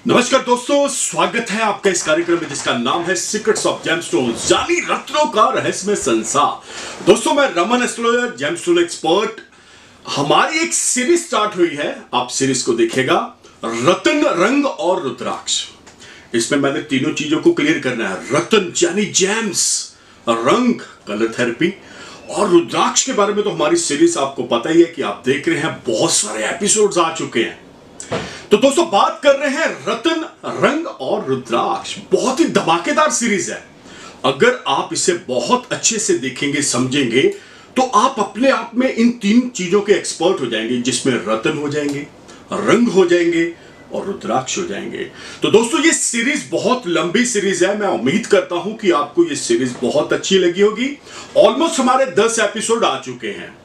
नमस्कार दोस्तों, स्वागत है आपका इस कार्यक्रम में जिसका नाम है सीक्रेट्स ऑफ जेमस्टोन्स, यानी रत्नों का रहस्यमय संसार। दोस्तों, मैं रमन एस्ट्रोलॉजर, जेमस्टोन एक्सपर्ट। हमारी एक सीरीज स्टार्ट हुई है, आप सीरीज को देखिएगा, रत्न, रंग और रुद्राक्ष। इसमें मैंने तीनों चीजों को क्लियर करना है। रत्न यानी जेम्स, रंग कलर थेरेपी, और रुद्राक्ष के बारे में तो हमारी सीरीज आपको पता ही है कि आप देख रहे हैं, बहुत सारे एपिसोड्स आ चुके हैं। तो दोस्तों, बात कर रहे हैं रत्न, रंग और रुद्राक्ष। बहुत ही धमाकेदार सीरीज है। अगर आप इसे बहुत अच्छे से देखेंगे, समझेंगे, तो आप अपने आप में इन तीन चीजों के एक्सपर्ट हो जाएंगे, जिसमें रत्न हो जाएंगे, रंग हो जाएंगे और रुद्राक्ष हो जाएंगे। तो दोस्तों, ये सीरीज बहुत लंबी सीरीज है। मैं उम्मीद करता हूं कि आपको ये सीरीज बहुत अच्छी लगी होगी। ऑलमोस्ट हमारे 10 एपिसोड आ चुके हैं।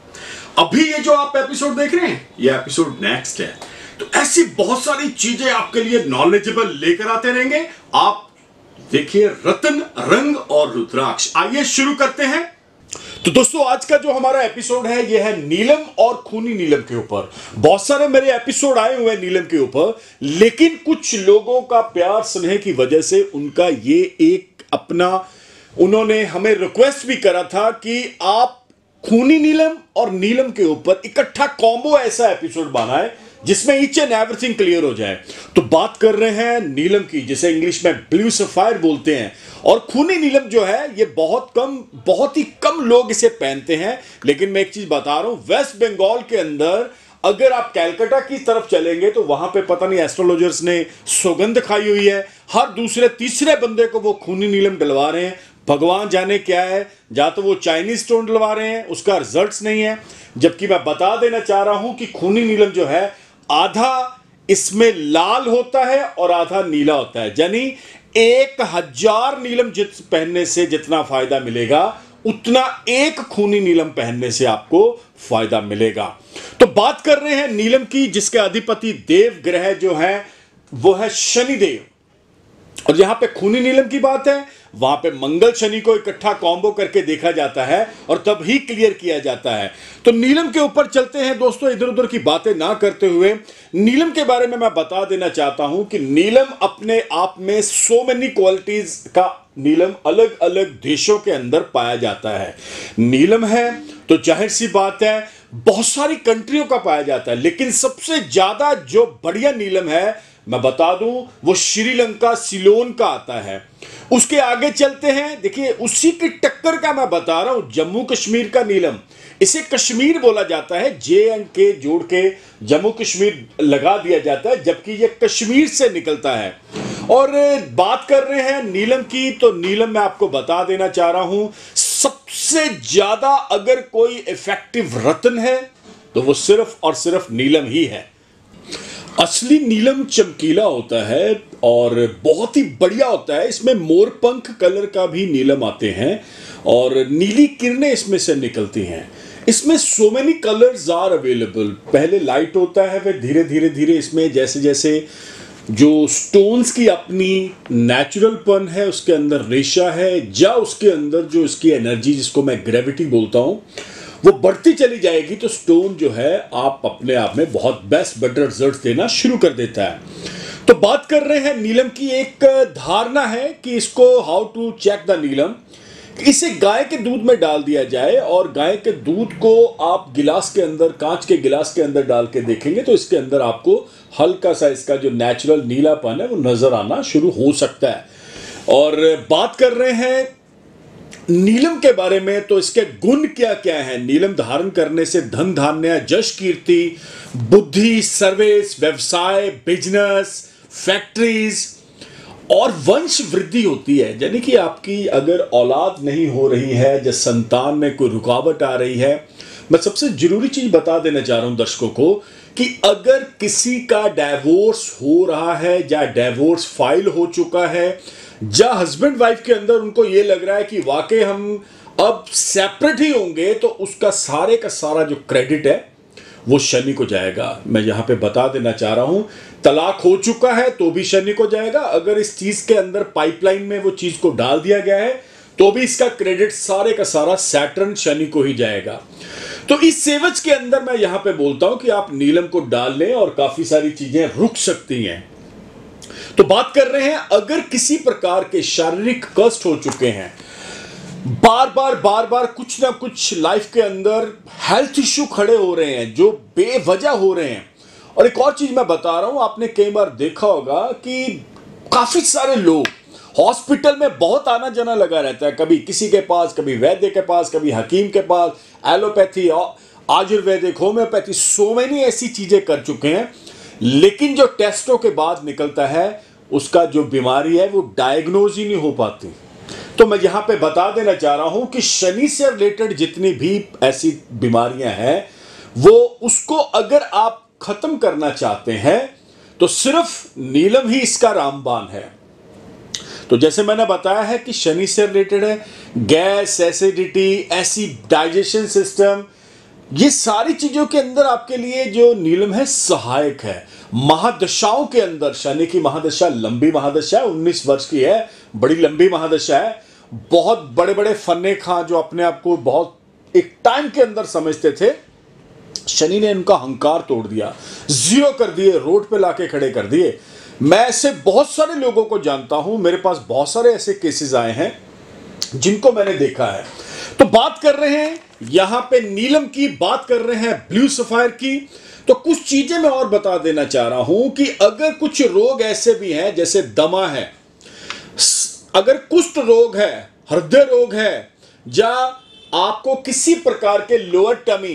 अभी ये जो आप एपिसोड देख रहे हैं, ये एपिसोड नेक्स्ट है। तो ऐसी बहुत सारी चीजें आपके लिए नॉलेजेबल लेकर आते रहेंगे। आप देखिए रत्न, रंग और रुद्राक्ष। आइए शुरू करते हैं। तो दोस्तों, आज का जो हमारा एपिसोड है, यह है नीलम और खूनी नीलम के ऊपर। बहुत सारे मेरे एपिसोड आए हुए हैं नीलम के ऊपर, लेकिन कुछ लोगों का प्यार स्नेह की वजह से उनका ये एक अपना, उन्होंने हमें रिक्वेस्ट भी करा था कि आप खूनी नीलम और नीलम के ऊपर इकट्ठा कॉम्बो ऐसा एपिसोड बनाए जिसमें ईच एंड एवरीथिंग क्लियर हो जाए। तो बात कर रहे हैं नीलम की, जिसे इंग्लिश में ब्लू सफायर बोलते हैं। और खूनी नीलम जो है, ये बहुत ही कम लोग इसे पहनते हैं। लेकिन मैं एक चीज बता रहा हूं, वेस्ट बंगाल के अंदर अगर आप कैलकाटा की तरफ चलेंगे तो वहां पे पता नहीं एस्ट्रोलॉजर्स ने सौगंध खाई हुई है, हर दूसरे तीसरे बंदे को वो खूनी नीलम डलवा रहे हैं। भगवान जाने क्या है, या तो वो चाइनीज स्टोन डलवा रहे हैं, उसका रिजल्ट्स नहीं है। जबकि मैं बता देना चाह रहा हूं कि खूनी नीलम जो है, आधा इसमें लाल होता है और आधा नीला होता है। यानी 1000 नीलम पहनने से जितना फायदा मिलेगा, उतना एक खूनी नीलम पहनने से आपको फायदा मिलेगा। तो बात कर रहे हैं नीलम की, जिसके अधिपति देव ग्रह जो है वो है शनिदेव। और जहां पे खूनी नीलम की बात है, वहां पे मंगल शनि को इकट्ठा कॉम्बो करके देखा जाता है और तब ही क्लियर किया जाता है। तो नीलम के ऊपर चलते हैं दोस्तों। इधर उधर की बातें ना करते हुए नीलम के बारे में मैं बता देना चाहता हूं कि नीलम अपने आप में सो मेनी क्वालिटीज का नीलम अलग अलग देशों के अंदर पाया जाता है। नीलम है तो जाहिर सी बात है बहुत सारी कंट्रियों का पाया जाता है, लेकिन सबसे ज्यादा जो बढ़िया नीलम है, मैं बता दूं, वो श्रीलंका सिलोन का आता है। उसके आगे चलते हैं, देखिए उसी की टक्कर का मैं बता रहा हूं, जम्मू कश्मीर का नीलम। इसे कश्मीर बोला जाता है, जे एंड के जोड़ के जम्मू कश्मीर लगा दिया जाता है, जबकि यह कश्मीर से निकलता है। और बात कर रहे हैं नीलम की, तो नीलम मैं आपको बता देना चाह रहा हूं, सबसे ज्यादा अगर कोई इफेक्टिव रत्न है तो वो सिर्फ और सिर्फ नीलम ही है। असली नीलम चमकीला होता है और बहुत ही बढ़िया होता है। इसमें मोरपंख कलर का भी नीलम आते हैं और नीली किरणें इसमें से निकलती हैं। इसमें so many colours are available. पहले लाइट होता है, फिर धीरे धीरे धीरे इसमें जैसे जैसे जो स्टोन्स की अपनी नेचुरल पन है, उसके अंदर रेशा है, या उसके अंदर जो इसकी एनर्जी, जिसको मैं ग्रेविटी बोलता हूं, वो बढ़ती चली जाएगी, तो स्टोन जो है आप अपने आप में बहुत बेटर रिजल्ट देना शुरू कर देता है। तो बात कर रहे हैं नीलम की। एक धारणा है कि इसको हाउ टू चेक द नीलम, इसे गाय के दूध में डाल दिया जाए और गाय के दूध को आप गिलास के अंदर, कांच के गिलास के अंदर डाल के देखेंगे तो इसके अंदर आपको हल्का सा इसका जो नेचुरल नीलापन है वो नजर आना शुरू हो सकता है। और बात कर रहे हैं नीलम के बारे में, तो इसके गुण क्या क्या हैं। नीलम धारण करने से धन धान्य, यश कीर्ति, बुद्धि, सर्विस, व्यवसाय, बिजनेस, फैक्ट्रीज और वंश वृद्धि होती है। यानी कि आपकी अगर औलाद नहीं हो रही है, या संतान में कोई रुकावट आ रही है, मैं सबसे जरूरी चीज बता देना चाह रहा हूं दर्शकों को कि अगर किसी का डाइवोर्स हो रहा है या डाइवोर्स फाइल हो चुका है, या हस्बैंड वाइफ के अंदर उनको ये लग रहा है कि वाकई हम अब सेपरेट ही होंगे, तो उसका सारे का सारा जो क्रेडिट है वो शनि को जाएगा। मैं यहां पे बता देना चाह रहा हूं, तलाक हो चुका है तो भी शनि को जाएगा। अगर इस चीज के अंदर पाइपलाइन में वो चीज को डाल दिया गया है तो भी इसका क्रेडिट सारे का सारा सैटर्न शनि को ही जाएगा। तो इस सेवज के अंदर मैं यहां पे बोलता हूं कि आप नीलम को डाल लें और काफी सारी चीजें रुक सकती हैं। तो बात कर रहे हैं, अगर किसी प्रकार के शारीरिक कष्ट हो चुके हैं, बार बार कुछ ना कुछ लाइफ के अंदर हेल्थ इश्यू खड़े हो रहे हैं जो बेवजह हो रहे हैं। और एक और चीज मैं बता रहा हूं, आपने कई बार देखा होगा कि काफी सारे लोग हॉस्पिटल में बहुत आना जाना लगा रहता है, कभी किसी के पास, कभी वैद्य के पास, कभी हकीम के पास, allopathy, ayurvedic, homeopathy, so many ऐसी चीजें कर चुके हैं। लेकिन जो टेस्टों के बाद निकलता है उसका जो बीमारी है वो डायग्नोज ही नहीं हो पाती। तो मैं यहां पे बता देना चाह रहा हूं कि शनि से रिलेटेड जितनी भी ऐसी बीमारियां हैं वो उसको अगर आप खत्म करना चाहते हैं तो सिर्फ नीलम ही इसका रामबाण है। तो जैसे मैंने बताया है कि शनि से रिलेटेड है, गैस, एसिडिटी, ऐसी डाइजेशन सिस्टम, ये सारी चीजों के अंदर आपके लिए जो नीलम है सहायक है। महादशाओं के अंदर शनि की महादशा लंबी महादशा है, 19 वर्ष की है, बड़ी लंबी महादशा है। बहुत बड़े बड़े फन्ने खां जो अपने आप को बहुत एक टाइम के अंदर समझते थे, शनि ने उनका हंकार तोड़ दिया, जीरो कर दिए, रोड पे लाके खड़े कर दिए। मैं ऐसे बहुत सारे लोगों को जानता हूं, मेरे पास बहुत सारे ऐसे केसेस आए हैं जिनको मैंने देखा है। तो बात कर रहे हैं यहां पे नीलम की, बात कर रहे हैं ब्लू सफायर की। तो कुछ चीजें मैं और बता देना चाह रहा हूं कि अगर कुछ रोग ऐसे भी हैं जैसे दमा है, अगर कुष्ठ रोग है, हृदय रोग है, या आपको किसी प्रकार के लोअर टमी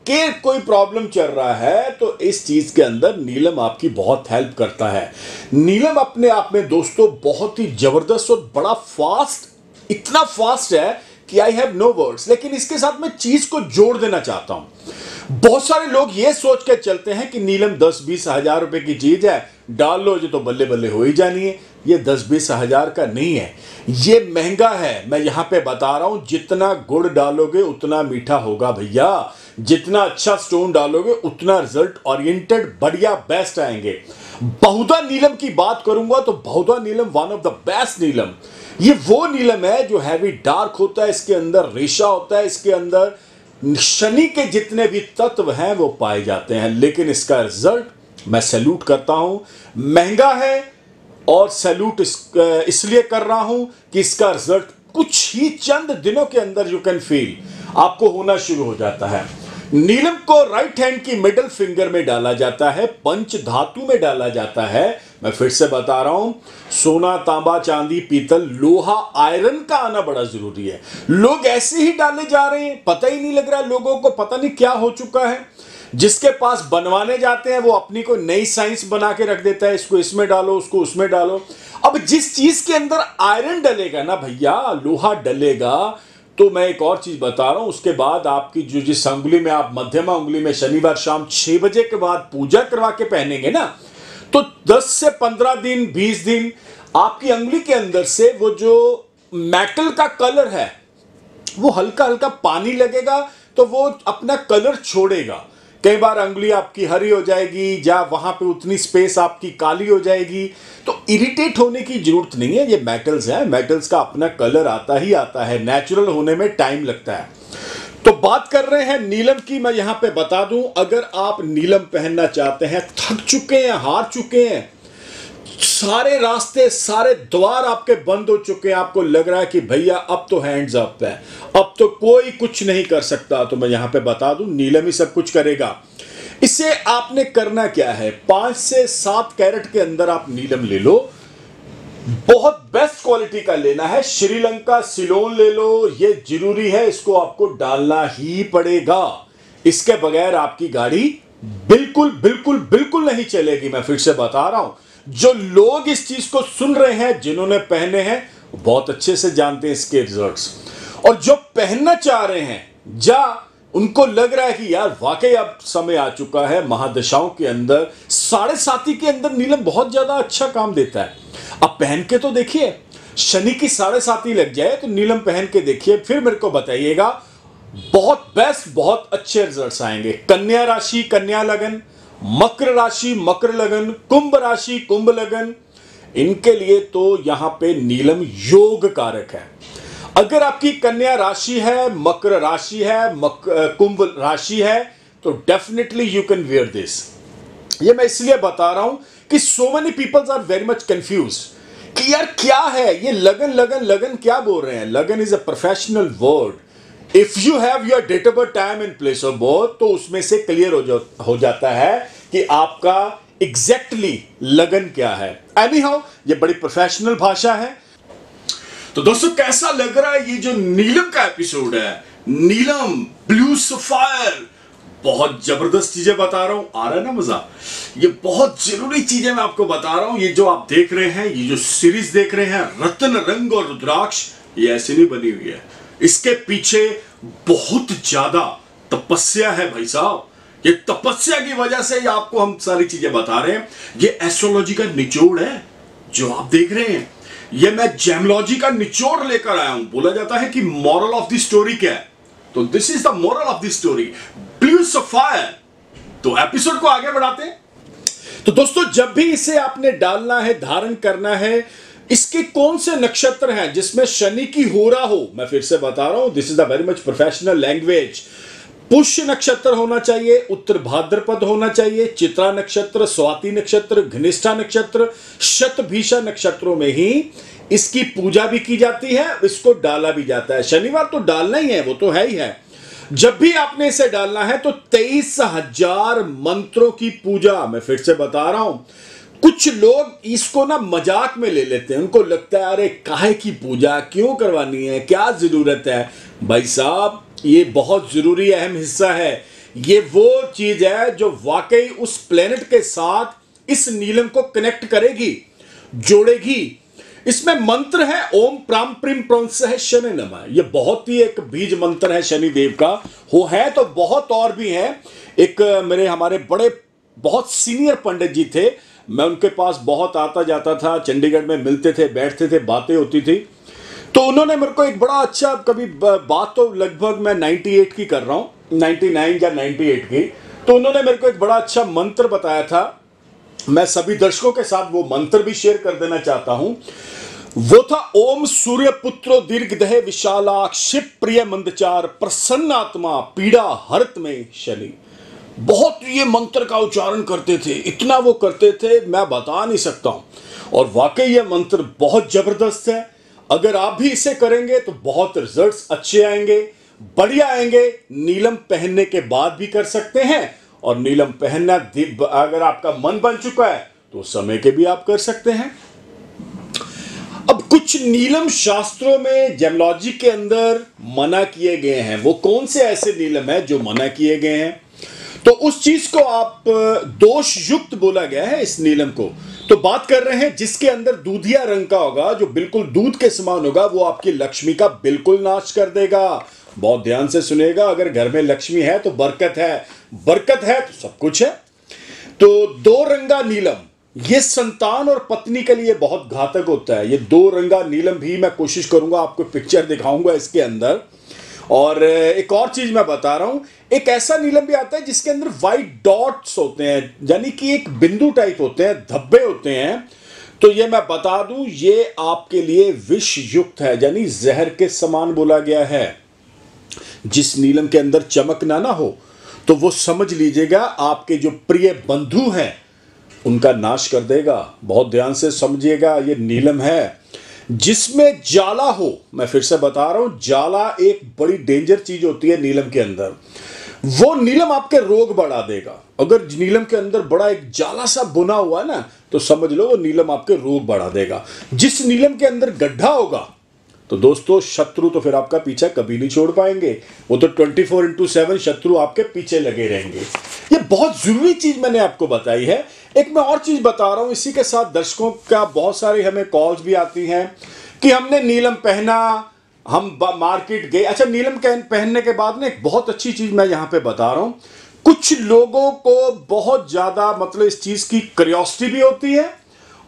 के कोई प्रॉब्लम चल रहा है, तो इस चीज के अंदर नीलम आपकी बहुत हेल्प करता है। नीलम अपने आप में दोस्तों बहुत ही जबरदस्त और बड़ा फास्ट, इतना फास्ट है कि आई हैव नो वर्ड्स। लेकिन इसके साथ मैं चीज को जोड़ देना चाहता हूं। बहुत सारे लोग ये सोच के चलते हैं कि नीलम 10-20 हजार रुपए की चीज है, डाल लो जो तो बल्ले बल्ले हो ही जानी है। ये 10-20 हजार का नहीं है, ये महंगा है। मैं यहां पे बता रहा हूं, जितना गुड़ डालोगे उतना मीठा होगा भैया, जितना अच्छा स्टोन डालोगे उतना रिजल्ट ओरिएंटेड बढ़िया बेस्ट आएंगे। बहुधा नीलम की बात करूंगा तो बहुधा नीलम वन ऑफ द बेस्ट नीलम। ये वो नीलम है जो हैवी डार्क होता है, इसके अंदर रेशा होता है, इसके अंदर शनि के जितने भी तत्व हैं वो पाए जाते हैं। लेकिन इसका रिजल्ट मैं सैल्यूट करता हूं, महंगा है और सैल्यूट इसलिए कर रहा हूं कि इसका रिजल्ट कुछ ही चंद दिनों के अंदर यू कैन फील आपको होना शुरू हो जाता है। नीलम को राइट हैंड की मिडिल फिंगर में डाला जाता है, पंच धातु में डाला जाता है। मैं फिर से बता रहा हूं, सोना, तांबा, चांदी, पीतल, लोहा, आयरन का आना बड़ा जरूरी है। लोग ऐसे ही डाले जा रहे हैं, पता ही नहीं लग रहा, लोगों को पता नहीं क्या हो चुका है। जिसके पास बनवाने जाते हैं वो अपनी कोई नई साइंस बना के रख देता है, इसको इसमें डालो, उसको उसमें डालो। अब जिस चीज के अंदर आयरन डलेगा ना भैया, लोहा डलेगा, तो मैं एक और चीज बता रहा हूं, उसके बाद आपकी जो जिस अंगुली में आप मध्यमा अंगुली में शनिवार शाम 6 बजे के बाद पूजा करवा के पहनेंगे ना, तो 10 से 15 दिन 20 दिन आपकी अंगुली के अंदर से वो जो मेटल का कलर है वो हल्का हल्का पानी लगेगा तो वो अपना कलर छोड़ेगा। कई बार अंगुली आपकी हरी हो जाएगी, या वहां पे उतनी स्पेस आपकी काली हो जाएगी। तो इरिटेट होने की जरूरत नहीं है, ये मेटल्स है, मेटल्स का अपना कलर आता ही आता है, नेचुरल होने में टाइम लगता है। तो बात कर रहे हैं नीलम की। मैं यहां पे बता दूं, अगर आप नीलम पहनना चाहते हैं, थक चुके हैं, हार चुके हैं, सारे रास्ते, सारे द्वार आपके बंद हो चुके हैं, आपको लग रहा है कि भैया अब तो हैंड्स अप है, अब तो कोई कुछ नहीं कर सकता, तो मैं यहां पे बता दूं, नीलम ही सब कुछ करेगा। इसे आपने करना क्या है, 5 से 7 कैरेट के अंदर आप नीलम ले लो, बहुत बेस्ट क्वालिटी का लेना है, श्रीलंका सिलोन ले लो, ये जरूरी है, इसको आपको डालना ही पड़ेगा। इसके बगैर आपकी गाड़ी बिल्कुल बिल्कुल बिल्कुल नहीं चलेगी। मैं फिर से बता रहा हूं, जो लोग इस चीज को सुन रहे हैं, जिन्होंने पहने हैं, बहुत अच्छे से जानते हैं इसके रिजल्ट्स, और जो पहनना चाह रहे हैं, जा उनको लग रहा है कि यार वाकई अब समय आ चुका है। महादशाओं के अंदर, साढ़े साथी के अंदर नीलम बहुत ज्यादा अच्छा काम देता है। अब पहन के तो देखिए, शनि की साढ़े साथी लग जाए तो नीलम पहन के देखिए, फिर मेरे को बताइएगा, बहुत बेस्ट, बहुत अच्छे रिजल्ट्स आएंगे। कन्या राशि कन्या लगन, मकर राशि मकर लगन, कुंभ राशि कुंभ लगन, इनके लिए तो यहां पे नीलम योग कारक है। अगर आपकी कन्या राशि है, मकर राशि है, कुंभ राशि है, तो definitely you can wear this. ये मैं इसलिए बता रहा हूं कि so many peoples are very much confuse कि यार क्या है ये लगन लगन लगन, क्या बोल रहे हैं। Lagan is a professional word. If you have your date of birth, time and place of birth, तो उसमें से क्लियर हो जाता है कि आपका एग्जैक्टली लगन क्या है। एनी हाउ, ये बड़ी प्रोफेशनल भाषा है। तो दोस्तों कैसा लग रहा है ये जो नीलम का एपिसोड है, नीलम ब्लू सफायर, बहुत जबरदस्त चीजें बता रहा हूं, आ रहा है ना मजा। ये बहुत जरूरी चीजें मैं आपको बता रहा हूं। ये जो आप देख रहे हैं, ये जो सीरीज देख रहे हैं रत्न रंग और रुद्राक्ष, ये ऐसे नहीं बनी हुई है, इसके पीछे बहुत ज्यादा तपस्या है भाई साहब। ये तपस्या की वजह से ही आपको हम सारी चीजें बता रहे हैं। ये एस्ट्रोलॉजी का निचोड़ है जो आप देख रहे हैं। ये मैं जेमलॉजी का निचोड़ लेकर आया हूं। बोला जाता है कि मॉरल ऑफ द स्टोरी क्या है, तो this is the moral of the story, blue sapphire. तो एपिसोड को आगे बढ़ाते हैं। तो दोस्तों जब भी इसे आपने डालना है, धारण करना है, इसके कौन से नक्षत्र हैं जिसमें शनि की होरा हो, मैं फिर से बता रहा हूं, this is the very much professional language. पुष्य नक्षत्र होना चाहिए, उत्तर भाद्रपद होना चाहिए, चित्रा नक्षत्र, स्वाति नक्षत्र, घनिष्ठा नक्षत्र, शतभिषा नक्षत्रों में ही इसकी पूजा भी की जाती है, इसको डाला भी जाता है। शनिवार तो डालना ही है, वो तो है ही है। जब भी आपने इसे डालना है तो 23,000 मंत्रों की पूजा, मैं फिर से बता रहा हूं। कुछ लोग इसको ना मजाक में ले लेते हैं, उनको लगता है अरे काहे की पूजा क्यों करवानी है, क्या जरूरत है। भाई साहब ये बहुत जरूरी अहम हिस्सा है। ये वो चीज है जो वाकई उस प्लेनेट के साथ इस नीलम को कनेक्ट करेगी, जोड़ेगी। इसमें मंत्र है ओम प्राम प्रीम प्रंस है शनि नमः। ये बहुत ही एक बीज मंत्र है शनि देव का। हो है तो बहुत और भी हैं। एक मेरे हमारे बड़े बहुत सीनियर पंडित जी थे, मैं उनके पास बहुत आता जाता था, चंडीगढ़ में मिलते थे, बैठते थे, बातें होती थी। तो उन्होंने मेरे को एक बड़ा अच्छा, कभी बात तो लगभग मैं 98 की कर रहा हूँ, 99 या 98 की, तो उन्होंने मेरे को एक बड़ा अच्छा मंत्र बताया था। मैं सभी दर्शकों के साथ वो मंत्र भी शेयर कर देना चाहता हूं। वो था ओम सूर्य पुत्रो दीर्घदेह विशालाक्ष शिव प्रिय मंदचार प्रसन्न आत्मा पीड़ा हरत में शनि। बहुत ये मंत्र का उच्चारण करते थे, इतना वो करते थे मैं बता नहीं सकता हूं। और वाकई ये मंत्र बहुत जबरदस्त है। अगर आप भी इसे करेंगे तो बहुत रिजल्ट्स अच्छे आएंगे, बढ़िया आएंगे। नीलम पहनने के बाद भी कर सकते हैं, और नीलम पहनना अगर आपका मन बन चुका है तो समय के भी आप कर सकते हैं। अब कुछ नीलम शास्त्रों में जेमलॉजी के अंदर मना किए गए हैं। वो कौन से ऐसे नीलम है जो मना किए गए हैं, तो उस चीज को आप दोष युक्त बोला गया है इस नीलम को। तो बात कर रहे हैं जिसके अंदर दूधिया रंग का होगा, जो बिल्कुल दूध के समान होगा, वो आपकी लक्ष्मी का बिल्कुल नाश कर देगा। बहुत ध्यान से सुनेगा, अगर घर में लक्ष्मी है तो बरकत है, बरकत है तो सब कुछ है। तो दो रंगा नीलम ये संतान और पत्नी के लिए बहुत घातक होता है। ये दो रंगा नीलम भी मैं कोशिश करूंगा, आपको पिक्चर दिखाऊंगा इसके अंदर। और एक और चीज मैं बता रहा हूं, एक ऐसा नीलम भी आता है जिसके अंदर व्हाइट डॉट्स होते हैं, यानी कि एक बिंदु टाइप होते हैं, धब्बे होते हैं। तो ये मैं बता दूं, ये आपके लिए विष युक्त है, यानी जहर के समान बोला गया है। जिस नीलम के अंदर चमक ना हो तो वो समझ लीजिएगा आपके जो प्रिय बंधु हैं उनका नाश कर देगा। बहुत ध्यान से समझिएगा, ये नीलम है। जिसमें जाला हो, मैं फिर से बता रहा हूं, जाला एक बड़ी डेंजर चीज होती है नीलम के अंदर। वो नीलम आपके रोग बढ़ा देगा। अगर नीलम के अंदर बड़ा एक जाला सा बुना हुआ है ना, तो समझ लो वो नीलम आपके रोग बढ़ा देगा। जिस नीलम के अंदर गड्ढा होगा तो दोस्तों शत्रु तो फिर आपका पीछा कभी नहीं छोड़ पाएंगे। वो तो 24/7 शत्रु आपके पीछे लगे रहेंगे। ये बहुत जरूरी चीज मैंने आपको बताई है। एक मैं और चीज बता रहा हूं, इसी के साथ दर्शकों का बहुत सारी हमें कॉल्स भी आती हैं कि हमने नीलम पहना, हम मार्केट गए। अच्छा, नीलम पहनने के बाद ना एक बहुत अच्छी चीज मैं यहां पे बता रहा हूं। कुछ लोगों को बहुत ज्यादा मतलब इस चीज की क्यूरियोसिटी भी होती है,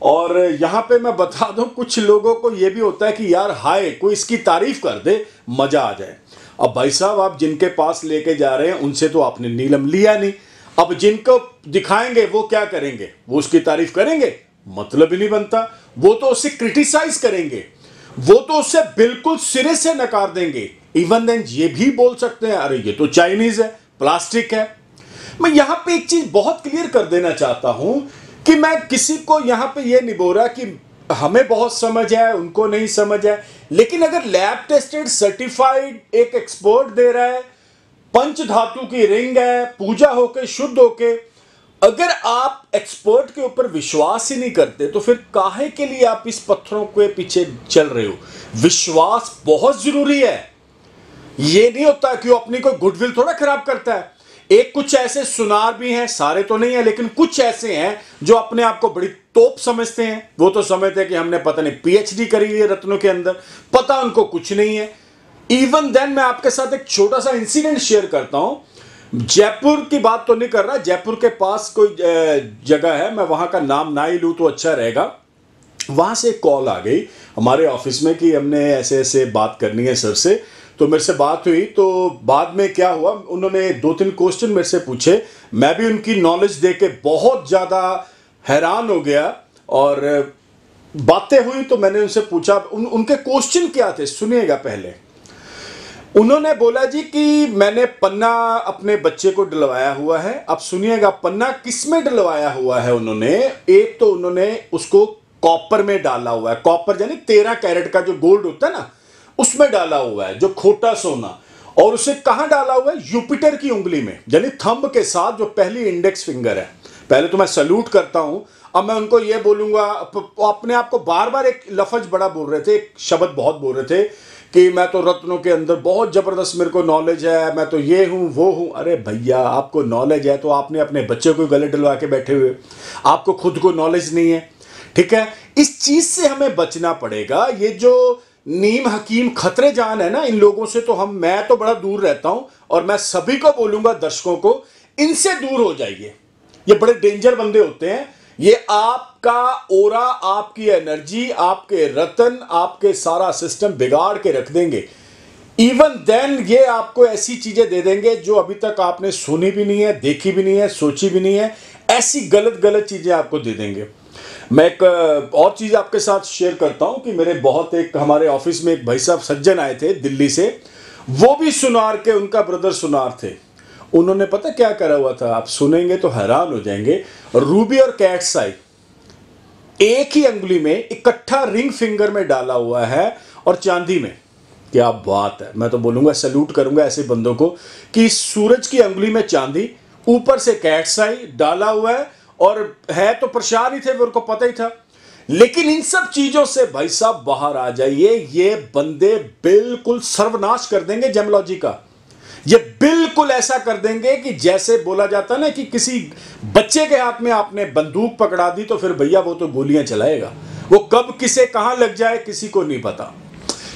और यहां पे मैं बता दूं कुछ लोगों को यह भी होता है कि यार हाय कोई इसकी तारीफ कर दे, मजा आ जाए। अब भाई साहब आप जिनके पास लेके जा रहे हैं उनसे तो आपने नीलम लिया नहीं, अब जिनको दिखाएंगे वो क्या करेंगे, वो उसकी तारीफ करेंगे, मतलब ही नहीं बनता। वो तो उससे क्रिटिसाइज करेंगे, वो तो उससे बिल्कुल सिरे से नकार देंगे। इवन देन ये भी बोल सकते हैं अरे ये तो चाइनीज है, प्लास्टिक है। मैं यहां पे एक चीज बहुत क्लियर कर देना चाहता हूं कि मैं किसी को यहां पे ये नहीं बोल रहा कि हमें बहुत समझ है उनको नहीं समझ है, लेकिन अगर लैब टेस्टेड सर्टिफाइड एक एक्सपर्ट दे रहा है, पंच धातु की रिंग है, पूजा होके शुद्ध होके, अगर आप एक्सपर्ट के ऊपर विश्वास ही नहीं करते तो फिर काहे के लिए आप इस पत्थरों के पीछे चल रहे हो? विश्वास बहुत जरूरी है। ये नहीं होता कि वो अपनी कोई गुडविल थोड़ा खराब करता है। एक कुछ ऐसे सुनार भी हैं, सारे तो नहीं है, लेकिन कुछ ऐसे हैं जो अपने आप को बड़ी तोप समझते हैं। वो तो समझते हैं कि हमने पता नहीं पीएचडी करी हुई है रत्नों के अंदर, पता उनको कुछ नहीं है। इवन देन मैं आपके साथ एक छोटा सा इंसिडेंट शेयर करता हूं। जयपुर की बात तो नहीं कर रहा, जयपुर के पास कोई जगह है, मैं वहां का नाम ना ही लूं तो अच्छा रहेगा। वहां से एक कॉल आ गई हमारे ऑफिस में कि हमने ऐसे ऐसे बात करनी है सर से। तो मेरे से बात हुई, तो बाद में क्या हुआ, उन्होंने 2-3 क्वेश्चन मेरे से पूछे। मैं भी उनकी नॉलेज देके बहुत ज़्यादा हैरान हो गया और बातें हुई। तो मैंने उनसे पूछा उनके क्वेश्चन क्या थे, सुनिएगा पहले। उन्होंने बोला जी कि मैंने पन्ना अपने बच्चे को डलवाया हुआ है। अब सुनिएगा, पन्ना किस में डलवाया हुआ है उन्होंने? एक तो उन्होंने उसको कॉपर में डाला हुआ है, कॉपर यानी 13 कैरेट का जो गोल्ड होता है ना, उसमें डाला हुआ है, जो खोटा सोना। और उसे कहां डाला हुआ है? जुपिटर की उंगली में, यानी थंब के साथ, जो पहली इंडेक्स फिंगर है। पहले तो मैं सल्यूट करता हूं। अब मैं उनको ये बोलूंगा, अपने आप को बार बार एक लफ्ज बड़ा बोल रहे थे, एक शब्द बहुत बोल रहे थे कि मैं तो रत्नों के अंदर बहुत जबरदस्त मेरे को नॉलेज है, मैं तो ये हूं वो हूं। अरे भैया, आपको नॉलेज है तो आपने अपने बच्चे को गले डलवा के बैठे हुए, आपको खुद को नॉलेज नहीं है। ठीक है, इस चीज से हमें बचना पड़ेगा। ये जो नीम हकीम खतरे जान है ना, इन लोगों से तो मैं तो बड़ा दूर रहता हूं। और मैं सभी को बोलूंगा, दर्शकों को, इनसे दूर हो जाइए। ये बड़े डेंजर बंदे होते हैं। ये आपका ओरा, आपकी एनर्जी, आपके रतन, आपके सारा सिस्टम बिगाड़ के रख देंगे। इवन देन ये आपको ऐसी चीजें दे देंगे जो अभी तक आपने सुनी भी नहीं है, देखी भी नहीं है, सोची भी नहीं है। ऐसी गलत गलत चीजें आपको दे देंगे। मैं एक और चीज आपके साथ शेयर करता हूं कि मेरे हमारे ऑफिस में एक भाई साहब सज्जन आए थे दिल्ली से। वो भी सुनार के, उनका ब्रदर सुनार थे। उन्होंने पता क्या करा हुआ था, आप सुनेंगे तो हैरान हो जाएंगे। रूबी और कैट्स आई एक ही अंगुली में इकट्ठा रिंग फिंगर में डाला हुआ है, और चांदी में। क्या बात है! मैं तो बोलूंगा, सैल्यूट करूंगा ऐसे बंदों को कि सूरज की अंगुली में चांदी, ऊपर से कैट्स आई डाला हुआ है। और है तो परेशान ही थे, मेरे को पता ही था। लेकिन इन सब चीजों से भाई साहब बाहर आ जाइए। ये बंदे बिल्कुल सर्वनाश कर देंगे जेमोलॉजी का। ये बिल्कुल ऐसा कर देंगे कि जैसे बोला जाता ना कि किसी बच्चे के हाथ में आपने बंदूक पकड़ा दी तो फिर भैया वो तो गोलियां चलाएगा। वो कब किसे कहां लग जाए किसी को नहीं पता।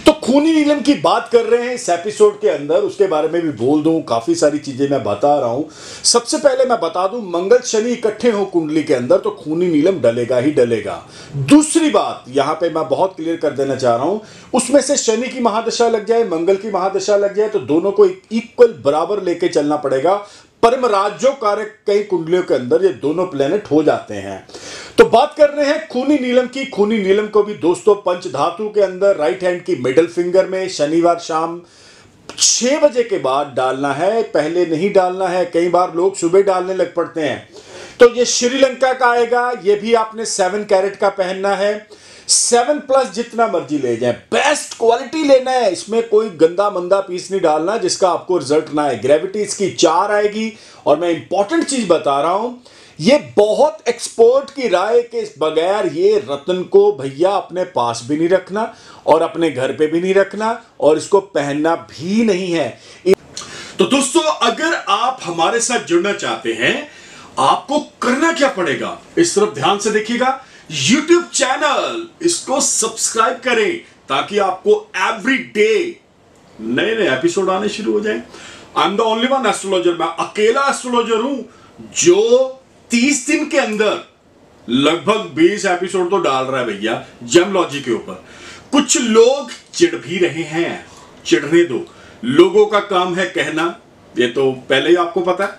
तो खूनी नीलम की बात कर रहे हैं इस एपिसोड के अंदर, उसके बारे में भी बोल दूं। काफी सारी चीजें मैं बता रहा हूं। सबसे पहले मैं बता दूं, मंगल शनि इकट्ठे हो कुंडली के अंदर तो खूनी नीलम डलेगा ही डलेगा। दूसरी बात यहां पे मैं बहुत क्लियर कर देना चाह रहा हूं, उसमें से शनि की महादशा लग जाए, मंगल की महादशा लग जाए, तो दोनों को इक्वल बराबर लेके चलना पड़ेगा। परम राज्यों कारक कई कुंडलियों के अंदर ये दोनों प्लेनेट हो जाते हैं। तो बात कर रहे हैं खूनी नीलम की। खूनी नीलम को भी दोस्तों पंच धातु के अंदर राइट हैंड की मिडिल फिंगर में शनिवार शाम 6 बजे के बाद डालना है, पहले नहीं डालना है। कई बार लोग सुबह डालने लग पड़ते हैं। तो ये श्रीलंका का आएगा, ये भी आपने 7 कैरेट का पहनना है। 7+ जितना मर्जी ले जाए, बेस्ट क्वालिटी लेना है। इसमें कोई गंदा मंदा पीस नहीं डालना जिसका आपको रिजल्ट ना आए। ग्रेविटी इसकी 4 आएगी। और मैं इंपॉर्टेंट चीज बता रहा हूं, ये बहुत एक्सपर्ट की राय के बगैर ये रत्न को भैया अपने पास भी नहीं रखना और अपने घर पे भी नहीं रखना और इसको पहनना भी नहीं है। तो दोस्तों, अगर आप हमारे साथ जुड़ना चाहते हैं, आपको करना क्या पड़ेगा, इस तरफ ध्यान से देखिएगा। YouTube चैनल, इसको सब्सक्राइब करें ताकि आपको एवरी डे नए नए एपिसोड आने शुरू हो जाएं। I am the only one astrologer, मैं अकेला एस्ट्रोलॉजर हूं जो 30 दिन के अंदर लगभग 20 एपिसोड तो डाल रहा है भैया जेमोलॉजी के ऊपर। कुछ लोग चिढ़ भी रहे हैं, चिढ़ने दो। लोगों का काम है कहना, ये तो पहले ही आपको पता है।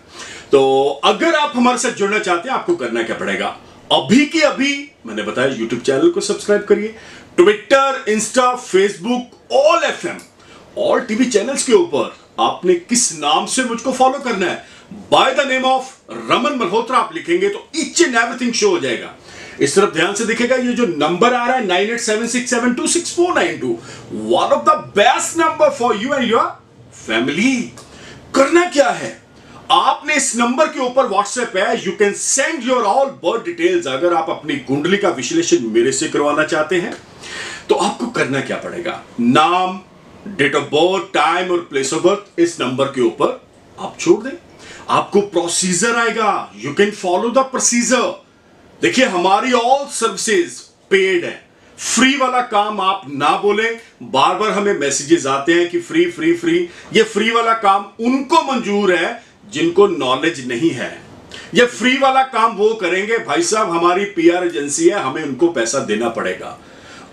तो अगर आप हमारे साथ जुड़ना चाहते हैं, आपको करना क्या पड़ेगा? अभी के अभी मैंने बताया, YouTube चैनल को सब्सक्राइब करिए। Twitter, Insta, Facebook, all FM, all TV channels के ऊपर आपने किस नाम से मुझको फॉलो करना है by the name of Raman Malhotra आप लिखेंगे तो ईच एंड एवरीथिंग शो हो जाएगा। इस तरफ ध्यान से दिखेगा, ये जो नंबर आ रहा है 9876726492, one of the best number for you and your family. करना क्या है, आपने इस नंबर के ऊपर व्हाट्सएप है, you can send your all birth details. अगर आप अपनी कुंडली का विश्लेषण मेरे से करवाना चाहते हैं तो आपको करना क्या पड़ेगा, नाम, डेट ऑफ बर्थ, टाइम और प्लेस ऑफ बर्थ इस नंबर के ऊपर आप छोड़ दें, आपको प्रोसीजर आएगा, you can follow the procedure. देखिए हमारी ऑल सर्विसेज पेड है, फ्री वाला काम आप ना बोले। बार बार हमें मैसेजेस आते हैं कि फ्री फ्री फ्री, ये फ्री वाला काम उनको मंजूर है जिनको नॉलेज नहीं है। ये फ्री वाला काम वो करेंगे भाई साहब, हमारी पीआर एजेंसी है, हमें उनको पैसा देना पड़ेगा।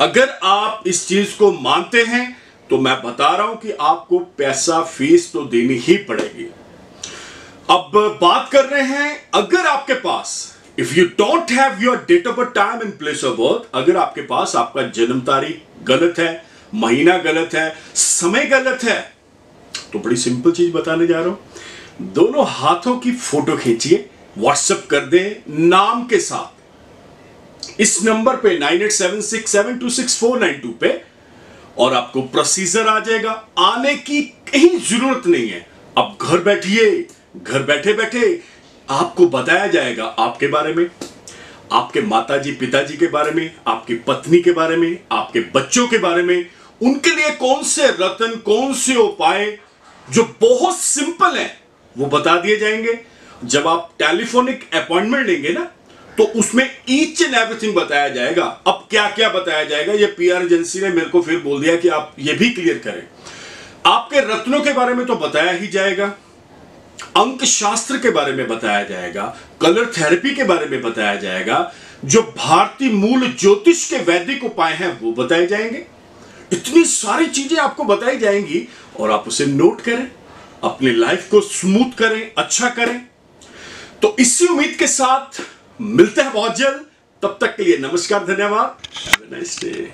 अगर आप इस चीज को मानते हैं तो मैं बता रहा हूं कि आपको पैसा फीस तो देनी ही पड़ेगी। अब बात कर रहे हैं, अगर आपके पास if you don't have your date of birth, time and place of birth, अगर आपके पास आपका जन्म तारीख गलत है, महीना गलत है, समय गलत है, तो बड़ी सिंपल चीज बताने जा रहा हूं। दोनों हाथों की फोटो खींचिए, व्हाट्सएप कर दें नाम के साथ इस नंबर पे 9876726492 पे, और आपको प्रोसीजर आ जाएगा। आने की कहीं जरूरत नहीं है, अब घर बैठिए, घर बैठे बैठे आपको बताया जाएगा आपके बारे में, आपके माताजी पिताजी के बारे में, आपकी पत्नी के बारे में, आपके बच्चों के बारे में, उनके लिए कौन से रत्न, कौन से उपाय जो बहुत सिंपल है वो बता दिए जाएंगे। जब आप टेलीफोनिक अपॉइंटमेंट लेंगे ना तो उसमें ईच एंड एवरीथिंग बताया जाएगा। अब क्या क्या बताया जाएगा, ये पीआर एजेंसी ने मेरे को फिर बोल दिया कि आप ये भी क्लियर करें। आपके रत्नों के बारे में तो बताया ही जाएगा, अंक शास्त्र के बारे में बताया जाएगा, कलर थेरेपी के बारे में बताया जाएगा, जो भारतीय मूल ज्योतिष के वैदिक उपाय हैं वो बताए जाएंगे। इतनी सारी चीजें आपको बताई जाएंगी और आप उसे नोट करें, अपनी लाइफ को स्मूथ करें, अच्छा करें। तो इसी उम्मीद के साथ मिलते हैं बहुत जल्द, तब तक के लिए नमस्कार, धन्यवाद, हैव अ नाइस डे।